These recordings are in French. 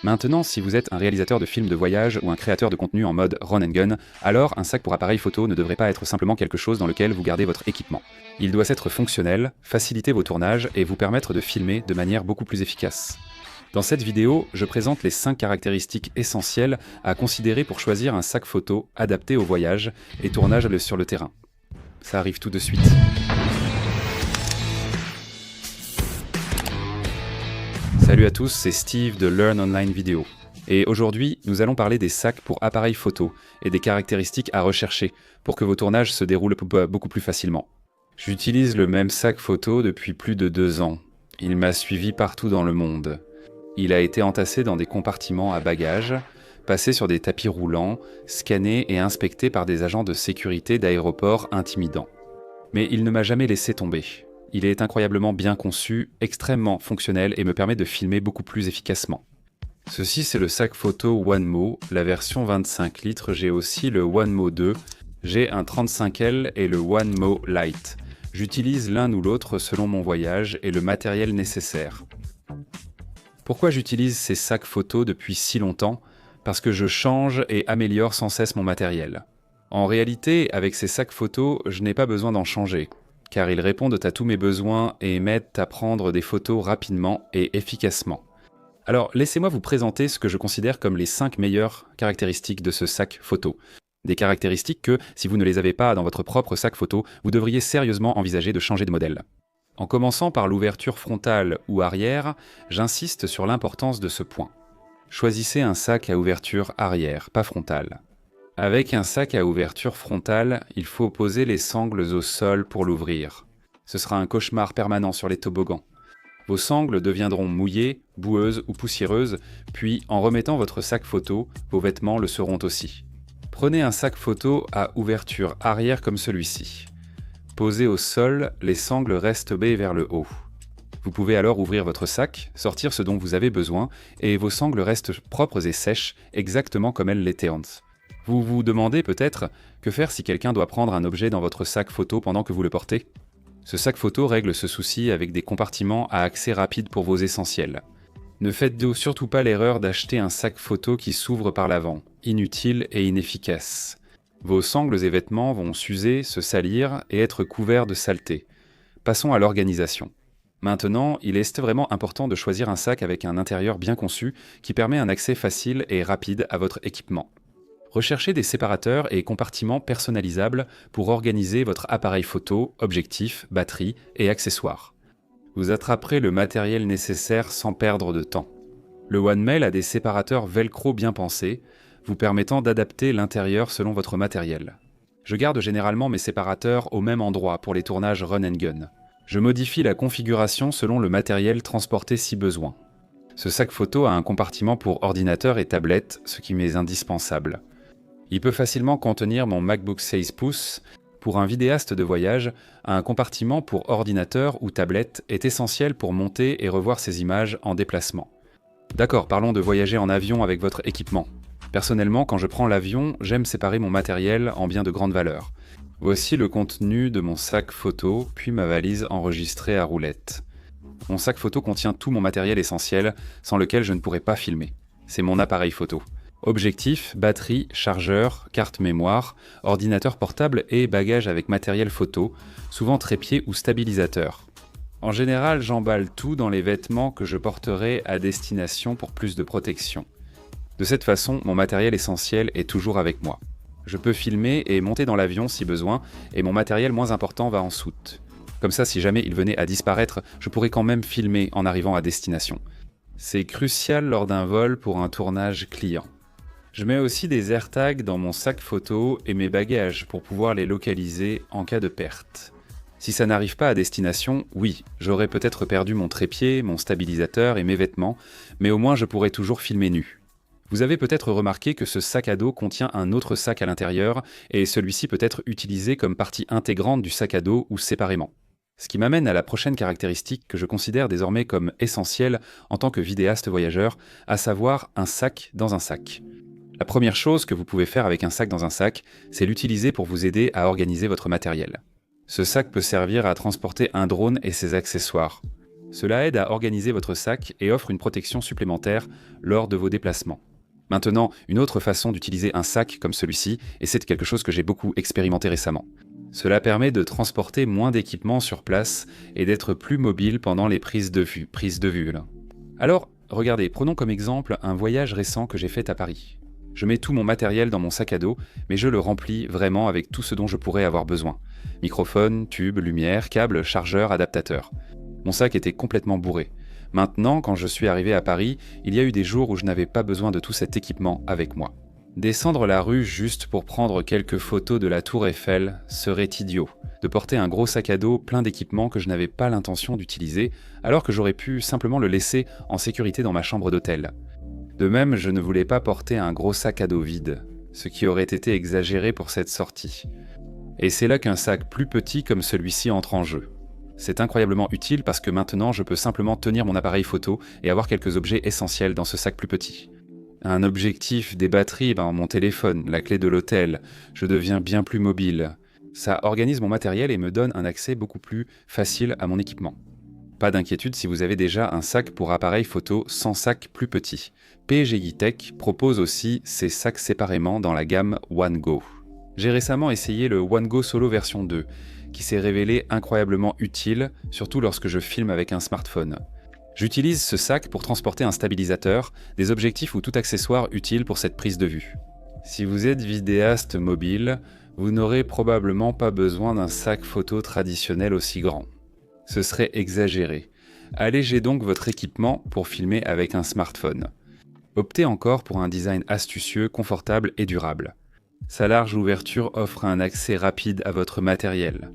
Maintenant, si vous êtes un réalisateur de films de voyage ou un créateur de contenu en mode run and gun, alors un sac pour appareil photo ne devrait pas être simplement quelque chose dans lequel vous gardez votre équipement. Il doit être fonctionnel, faciliter vos tournages et vous permettre de filmer de manière beaucoup plus efficace. Dans cette vidéo, je présente les 5 caractéristiques essentielles à considérer pour choisir un sac photo adapté au voyage et tournage sur le terrain. Ça arrive tout de suite. Salut à tous, c'est Steve de Learn Online Video. Et aujourd'hui, nous allons parler des sacs pour appareil photo et des caractéristiques à rechercher pour que vos tournages se déroulent beaucoup plus facilement. J'utilise le même sac photo depuis plus de 2 ans. Il m'a suivi partout dans le monde. Il a été entassé dans des compartiments à bagages, passé sur des tapis roulants, scanné et inspecté par des agents de sécurité d'aéroports intimidants. Mais il ne m'a jamais laissé tomber. Il est incroyablement bien conçu, extrêmement fonctionnel et me permet de filmer beaucoup plus efficacement. Ceci c'est le sac photo OneMo, la version 25 litres. J'ai aussi le OneMo 2, j'ai un 35L et le OneMo Lite. J'utilise l'un ou l'autre selon mon voyage et le matériel nécessaire. Pourquoi j'utilise ces sacs photo depuis si longtemps ? Parce que je change et améliore sans cesse mon matériel. En réalité, avec ces sacs photo, je n'ai pas besoin d'en changer, car ils répondent à tous mes besoins et m'aident à prendre des photos rapidement et efficacement. Alors, laissez-moi vous présenter ce que je considère comme les 5 meilleures caractéristiques de ce sac photo. Des caractéristiques que, si vous ne les avez pas dans votre propre sac photo, vous devriez sérieusement envisager de changer de modèle. En commençant par l'ouverture frontale ou arrière, j'insiste sur l'importance de ce point. Choisissez un sac à ouverture arrière, pas frontale. Avec un sac à ouverture frontale, il faut poser les sangles au sol pour l'ouvrir. Ce sera un cauchemar permanent sur les toboggans. Vos sangles deviendront mouillées, boueuses ou poussiéreuses, puis en remettant votre sac photo, vos vêtements le seront aussi. Prenez un sac photo à ouverture arrière comme celui-ci. Posé au sol, les sangles restent tombées vers le haut. Vous pouvez alors ouvrir votre sac, sortir ce dont vous avez besoin, et vos sangles restent propres et sèches, exactement comme elles l'étaient avant. Vous vous demandez peut-être que faire si quelqu'un doit prendre un objet dans votre sac photo pendant que vous le portez ? Ce sac photo règle ce souci avec des compartiments à accès rapide pour vos essentiels. Ne faites surtout pas l'erreur d'acheter un sac photo qui s'ouvre par l'avant, inutile et inefficace. Vos sangles et vêtements vont s'user, se salir et être couverts de saleté. Passons à l'organisation. Maintenant, il est vraiment important de choisir un sac avec un intérieur bien conçu qui permet un accès facile et rapide à votre équipement. Recherchez des séparateurs et compartiments personnalisables pour organiser votre appareil photo, objectif, batterie et accessoires. Vous attraperez le matériel nécessaire sans perdre de temps. Le OneMail a des séparateurs velcro bien pensés, vous permettant d'adapter l'intérieur selon votre matériel. Je garde généralement mes séparateurs au même endroit pour les tournages run and gun. Je modifie la configuration selon le matériel transporté si besoin. Ce sac photo a un compartiment pour ordinateur et tablette, ce qui m'est indispensable. Il peut facilement contenir mon MacBook 16 pouces. Pour un vidéaste de voyage, un compartiment pour ordinateur ou tablette est essentiel pour monter et revoir ses images en déplacement. D'accord, parlons de voyager en avion avec votre équipement. Personnellement, quand je prends l'avion, j'aime séparer mon matériel en biens de grande valeur. Voici le contenu de mon sac photo, puis ma valise enregistrée à roulette. Mon sac photo contient tout mon matériel essentiel, sans lequel je ne pourrais pas filmer. C'est mon appareil photo. Objectif, batterie, chargeur, carte mémoire, ordinateur portable et bagages avec matériel photo, souvent trépied ou stabilisateur. En général, j'emballe tout dans les vêtements que je porterai à destination pour plus de protection. De cette façon, mon matériel essentiel est toujours avec moi. Je peux filmer et monter dans l'avion si besoin, et mon matériel moins important va en soute. Comme ça, si jamais il venait à disparaître, je pourrais quand même filmer en arrivant à destination. C'est crucial lors d'un vol pour un tournage client. Je mets aussi des AirTags dans mon sac photo et mes bagages pour pouvoir les localiser en cas de perte. Si ça n'arrive pas à destination, oui, j'aurais peut-être perdu mon trépied, mon stabilisateur et mes vêtements, mais au moins je pourrais toujours filmer nu. Vous avez peut-être remarqué que ce sac à dos contient un autre sac à l'intérieur et celui-ci peut être utilisé comme partie intégrante du sac à dos ou séparément. Ce qui m'amène à la prochaine caractéristique que je considère désormais comme essentielle en tant que vidéaste voyageur, à savoir un sac dans un sac. La première chose que vous pouvez faire avec un sac dans un sac, c'est l'utiliser pour vous aider à organiser votre matériel. Ce sac peut servir à transporter un drone et ses accessoires. Cela aide à organiser votre sac et offre une protection supplémentaire lors de vos déplacements. Maintenant, une autre façon d'utiliser un sac comme celui-ci, et c'est quelque chose que j'ai beaucoup expérimenté récemment. Cela permet de transporter moins d'équipements sur place et d'être plus mobile pendant les prises de vue là. Alors, regardez, prenons comme exemple un voyage récent que j'ai fait à Paris. Je mets tout mon matériel dans mon sac à dos, mais je le remplis vraiment avec tout ce dont je pourrais avoir besoin. Microphone, tube, lumière, câble, chargeur, adaptateur. Mon sac était complètement bourré. Maintenant, quand je suis arrivé à Paris, il y a eu des jours où je n'avais pas besoin de tout cet équipement avec moi. Descendre la rue juste pour prendre quelques photos de la Tour Eiffel serait idiot. De porter un gros sac à dos plein d'équipements que je n'avais pas l'intention d'utiliser, alors que j'aurais pu simplement le laisser en sécurité dans ma chambre d'hôtel. De même, je ne voulais pas porter un gros sac à dos vide, ce qui aurait été exagéré pour cette sortie. Et c'est là qu'un sac plus petit comme celui-ci entre en jeu. C'est incroyablement utile parce que maintenant je peux simplement tenir mon appareil photo et avoir quelques objets essentiels dans ce sac plus petit. Un objectif, des batteries, mon téléphone, la clé de l'hôtel, je deviens bien plus mobile. Ça organise mon matériel et me donne un accès beaucoup plus facile à mon équipement. Pas d'inquiétude si vous avez déjà un sac pour appareil photo sans sac plus petit. PGI Tech propose aussi ces sacs séparément dans la gamme OneGo. J'ai récemment essayé le OneGo Solo version 2, qui s'est révélé incroyablement utile, surtout lorsque je filme avec un smartphone. J'utilise ce sac pour transporter un stabilisateur, des objectifs ou tout accessoire utile pour cette prise de vue. Si vous êtes vidéaste mobile, vous n'aurez probablement pas besoin d'un sac photo traditionnel aussi grand. Ce serait exagéré. Allégez donc votre équipement pour filmer avec un smartphone. Optez encore pour un design astucieux, confortable et durable. Sa large ouverture offre un accès rapide à votre matériel.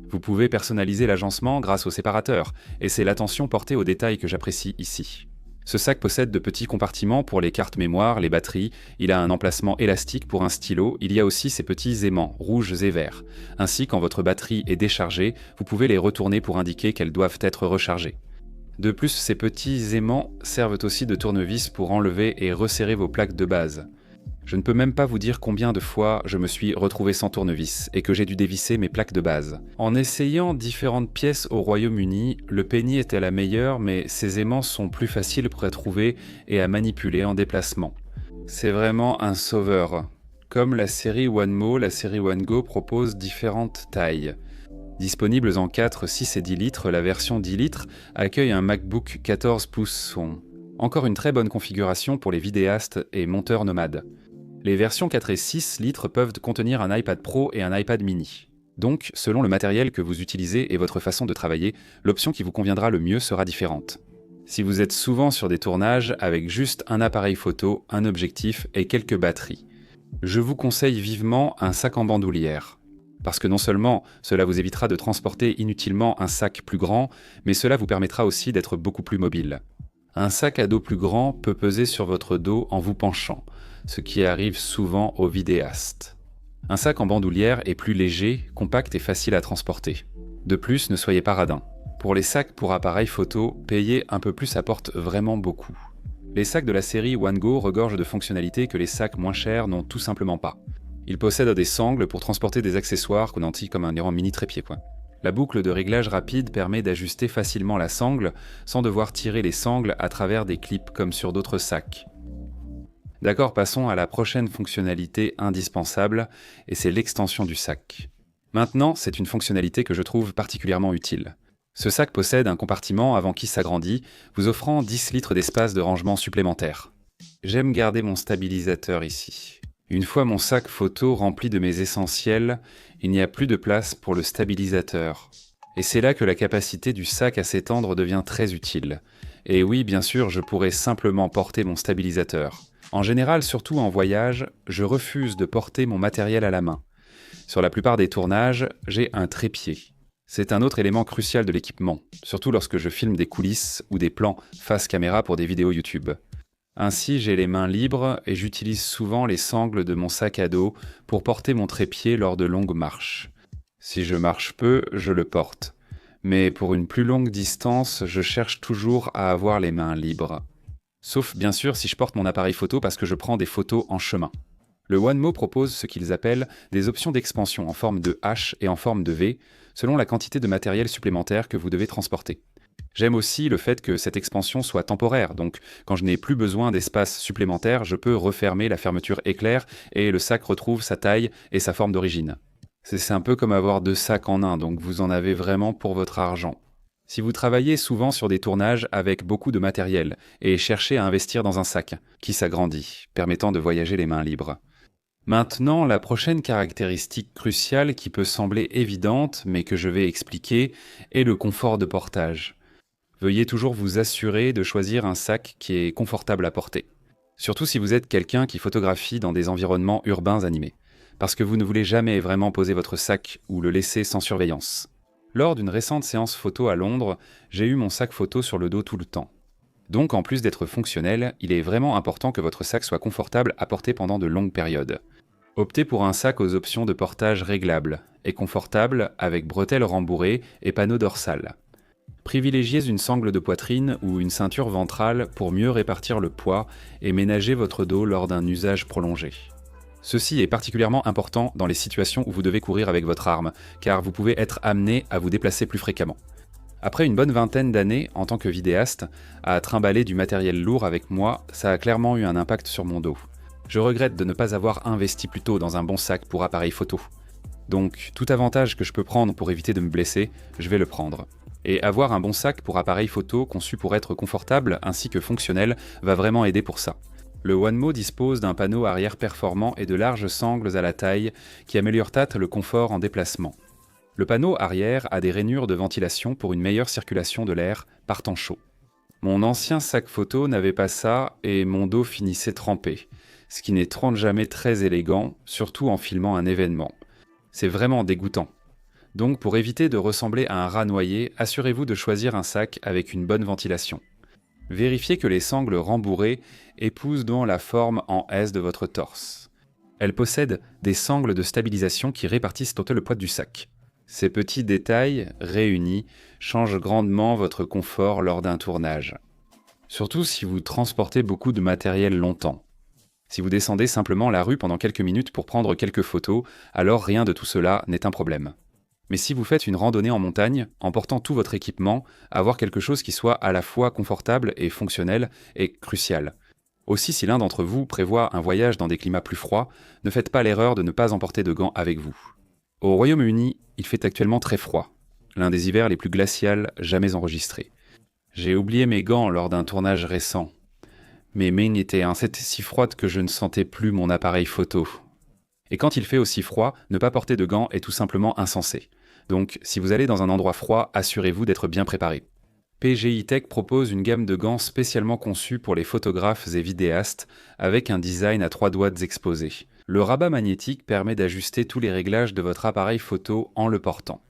Vous pouvez personnaliser l'agencement grâce au séparateur, et c'est l'attention portée aux détails que j'apprécie ici. Ce sac possède de petits compartiments pour les cartes mémoire, les batteries, il a un emplacement élastique pour un stylo, il y a aussi ces petits aimants, rouges et verts. Ainsi, quand votre batterie est déchargée, vous pouvez les retourner pour indiquer qu'elles doivent être rechargées. De plus, ces petits aimants servent aussi de tournevis pour enlever et resserrer vos plaques de base. Je ne peux même pas vous dire combien de fois je me suis retrouvé sans tournevis et que j'ai dû dévisser mes plaques de base. En essayant différentes pièces au Royaume-Uni, le penny était la meilleure, mais ces aimants sont plus faciles pour à trouver et à manipuler en déplacement. C'est vraiment un sauveur. Comme la série OneMo, la série OneGo propose différentes tailles. Disponibles en 4, 6 et 10 litres, la version 10 litres accueille un MacBook 14 pouces. Encore une très bonne configuration pour les vidéastes et monteurs nomades. Les versions 4 et 6 litres peuvent contenir un iPad Pro et un iPad mini. Donc, selon le matériel que vous utilisez et votre façon de travailler, l'option qui vous conviendra le mieux sera différente. Si vous êtes souvent sur des tournages avec juste un appareil photo, un objectif et quelques batteries, je vous conseille vivement un sac en bandoulière. Parce que non seulement cela vous évitera de transporter inutilement un sac plus grand, mais cela vous permettra aussi d'être beaucoup plus mobile. Un sac à dos plus grand peut peser sur votre dos en vous penchant, ce qui arrive souvent aux vidéastes. Un sac en bandoulière est plus léger, compact et facile à transporter. De plus, ne soyez pas radin. Pour les sacs pour appareil photo, payer un peu plus apporte vraiment beaucoup. Les sacs de la série OneGo regorgent de fonctionnalités que les sacs moins chers n'ont tout simplement pas. Ils possèdent des sangles pour transporter des accessoires qu'on entille comme un mini trépied. La boucle de réglage rapide permet d'ajuster facilement la sangle sans devoir tirer les sangles à travers des clips comme sur d'autres sacs. D'accord, passons à la prochaine fonctionnalité indispensable, et c'est l'extension du sac. Maintenant, c'est une fonctionnalité que je trouve particulièrement utile. Ce sac possède un compartiment avant qui s'agrandit, vous offrant 10 litres d'espace de rangement supplémentaire. J'aime garder mon stabilisateur ici. Une fois mon sac photo rempli de mes essentiels, il n'y a plus de place pour le stabilisateur. Et c'est là que la capacité du sac à s'étendre devient très utile. Et oui, bien sûr, je pourrais simplement porter mon stabilisateur. En général, surtout en voyage, je refuse de porter mon matériel à la main. Sur la plupart des tournages, j'ai un trépied. C'est un autre élément crucial de l'équipement, surtout lorsque je filme des coulisses ou des plans face caméra pour des vidéos YouTube. Ainsi, j'ai les mains libres et j'utilise souvent les sangles de mon sac à dos pour porter mon trépied lors de longues marches. Si je marche peu, je le porte. Mais pour une plus longue distance, je cherche toujours à avoir les mains libres. Sauf bien sûr si je porte mon appareil photo parce que je prends des photos en chemin. Le OneMo propose ce qu'ils appellent des options d'expansion en forme de H et en forme de V, selon la quantité de matériel supplémentaire que vous devez transporter. J'aime aussi le fait que cette expansion soit temporaire, donc quand je n'ai plus besoin d'espace supplémentaire, je peux refermer la fermeture éclair et le sac retrouve sa taille et sa forme d'origine. C'est un peu comme avoir deux sacs en un, donc vous en avez vraiment pour votre argent. Si vous travaillez souvent sur des tournages avec beaucoup de matériel et cherchez à investir dans un sac qui s'agrandit, permettant de voyager les mains libres. Maintenant, la prochaine caractéristique cruciale qui peut sembler évidente, mais que je vais expliquer, est le confort de portage. Veuillez toujours vous assurer de choisir un sac qui est confortable à porter. Surtout si vous êtes quelqu'un qui photographie dans des environnements urbains animés, parce que vous ne voulez jamais vraiment poser votre sac ou le laisser sans surveillance. Lors d'une récente séance photo à Londres, j'ai eu mon sac photo sur le dos tout le temps. Donc en plus d'être fonctionnel, il est vraiment important que votre sac soit confortable à porter pendant de longues périodes. Optez pour un sac aux options de portage réglables et confortable avec bretelles rembourrées et panneau dorsal. Privilégiez une sangle de poitrine ou une ceinture ventrale pour mieux répartir le poids et ménager votre dos lors d'un usage prolongé. Ceci est particulièrement important dans les situations où vous devez courir avec votre arme, car vous pouvez être amené à vous déplacer plus fréquemment. Après une bonne vingtaine d'années en tant que vidéaste, à trimballer du matériel lourd avec moi, ça a clairement eu un impact sur mon dos. Je regrette de ne pas avoir investi plus tôt dans un bon sac pour appareil photo. Donc, tout avantage que je peux prendre pour éviter de me blesser, je vais le prendre. Et avoir un bon sac pour appareil photo conçu pour être confortable ainsi que fonctionnel va vraiment aider pour ça. Le Wanmo dispose d'un panneau arrière performant et de larges sangles à la taille qui améliorent le confort en déplacement. Le panneau arrière a des rainures de ventilation pour une meilleure circulation de l'air par temps chaud. Mon ancien sac photo n'avait pas ça et mon dos finissait trempé, ce qui n'est jamais très élégant, surtout en filmant un événement. C'est vraiment dégoûtant. Donc pour éviter de ressembler à un rat noyé, assurez-vous de choisir un sac avec une bonne ventilation. Vérifiez que les sangles rembourrées épousent donc la forme en S de votre torse. Elles possèdent des sangles de stabilisation qui répartissent tout le poids du sac. Ces petits détails, réunis, changent grandement votre confort lors d'un tournage. Surtout si vous transportez beaucoup de matériel longtemps. Si vous descendez simplement la rue pendant quelques minutes pour prendre quelques photos, alors rien de tout cela n'est un problème. Mais si vous faites une randonnée en montagne, en portant tout votre équipement, avoir quelque chose qui soit à la fois confortable et fonctionnel est crucial. Aussi, si l'un d'entre vous prévoit un voyage dans des climats plus froids, ne faites pas l'erreur de ne pas emporter de gants avec vous. Au Royaume-Uni, il fait actuellement très froid, l'un des hivers les plus glacials jamais enregistrés. J'ai oublié mes gants lors d'un tournage récent. Mes mains étaient si froides que je ne sentais plus mon appareil photo. Et quand il fait aussi froid, ne pas porter de gants est tout simplement insensé. Donc, si vous allez dans un endroit froid, assurez-vous d'être bien préparé. PGI Tech propose une gamme de gants spécialement conçus pour les photographes et vidéastes, avec un design à 3 doigts exposés. Le rabat magnétique permet d'ajuster tous les réglages de votre appareil photo en le portant.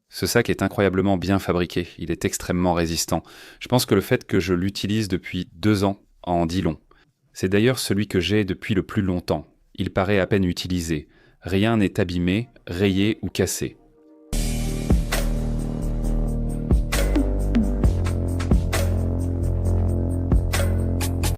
Ce sac est incroyablement bien fabriqué, il est extrêmement résistant. Je pense que le fait que je l'utilise depuis 2 ans en dit long. C'est d'ailleurs celui que j'ai depuis le plus longtemps. Il paraît à peine utilisé. Rien n'est abîmé, rayé ou cassé.